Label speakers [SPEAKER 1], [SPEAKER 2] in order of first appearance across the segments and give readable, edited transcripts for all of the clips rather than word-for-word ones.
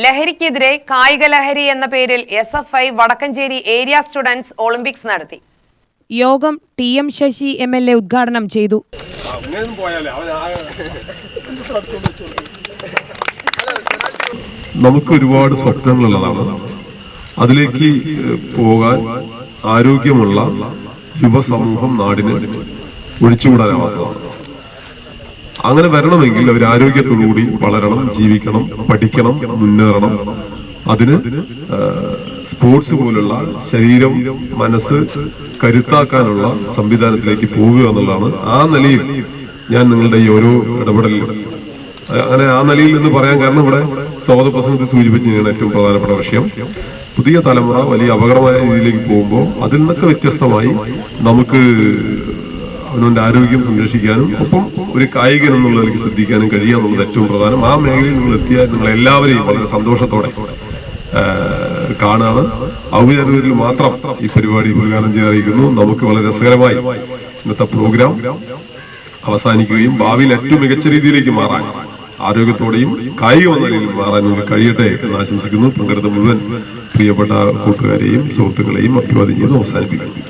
[SPEAKER 1] ലഹരിക്കെതിരെ കായിക ലഹരി എന്ന പേരിൽ SFI Vadakkanchery area students Olympics നടത്തി. യോഗം TM ശശി MLA ഉദ്ഘാടനം ചെയ്തു.
[SPEAKER 2] നമുക്ക് ഒരുപാട് സ്വപ്നങ്ങളുള്ളതാണ്. അതിലേക്ക് പോകാൻ ആരോഗ്യമുള്ള യുവസമൂഹം നാടിന് ഒഴിച്ചുകൂടാനാവാത്തതാണ്. അങ്ങനെ വരണമെങ്കിൽ അവർ ആരോഗ്യത്തോടുകൂടി വളരണം, ജീവിക്കണം, പഠിക്കണം, മുന്നേറണം. അതിന് സ്പോർട്സ് പോലുള്ള ശരീരം മനസ്സ് കരുത്താക്കാനുള്ള സംവിധാനത്തിലേക്ക് പോവുക എന്നുള്ളതാണ്. ആ നിലയിൽ ഞാൻ നിങ്ങളുടെ ഈ ഓരോ ഇടപെടലിലും അങ്ങനെ ആ നിലയിൽ എന്ന് പറയാൻ കാരണം ഇവിടെ സ്വാഗത പ്രസംഗത്തിൽ സൂചിപ്പിച്ചതാണ് ഏറ്റവും പ്രധാനപ്പെട്ട വിഷയം. പുതിയ തലമുറ വലിയ അപകടമായ രീതിയിലേക്ക് പോകുമ്പോൾ അതിൽ നിന്നൊക്കെ വ്യത്യസ്തമായി നമുക്ക് അവനവന്റെ ആരോഗ്യം സംരക്ഷിക്കാനും ഒപ്പം ഒരു കായികൻ എന്നുള്ളതിലേക്ക് ശ്രദ്ധിക്കാനും കഴിയുക എന്നുള്ളത് ഏറ്റവും പ്രധാനം. ആ മേഖലയിൽ നിങ്ങൾ എത്തിയാൽ നിങ്ങൾ എല്ലാവരെയും വളരെ സന്തോഷത്തോടെ കാണാണ്. ഔപചാരികതയിൽ മാത്രം ഈ പരിപാടി ഉദ്ഘാടനം ചെയ്തറിയിക്കുന്നു. നമുക്ക് വളരെ രസകരമായി ഇന്നത്തെ പ്രോഗ്രാം അവസാനിക്കുകയും ഭാവിയിൽ ഏറ്റവും മികച്ച രീതിയിലേക്ക് മാറാൻ ആരോഗ്യത്തോടെയും കായിക നിലയിൽ മാറാൻ നിങ്ങൾക്ക് കഴിയട്ടെ എന്ന് ആശംസിക്കുന്നു. പങ്കെടുത്ത മുഴുവൻ പ്രിയപ്പെട്ട കൂട്ടുകാരെയും സുഹൃത്തുക്കളെയും അഭിവാദ്യം ചെയ്ത് അവസാനിപ്പിക്കുന്നു.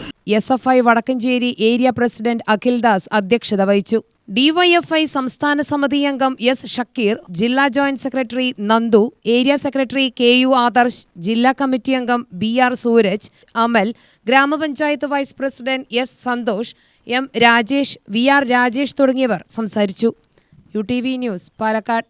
[SPEAKER 1] SFI Vadakkanchery area president Akhildas അധ്യക്ഷത വഹിച്ചു. DYFI സംസ്ഥാന സമിതി അംഗം S. ഷക്കീർ, ജില്ലാ joint secretary Nandu, area secretary KU Adarsh, ജില്ലാ കമ്മിറ്റി അംഗം BR സൂരജ്, അമൽ, ഗ്രാമപഞ്ചായത്ത് vice president S. Santhosh, M. Rajesh, VR Rajesh തുടങ്ങിയവർ സംസാരിച്ചു. UTV news, Palakkad.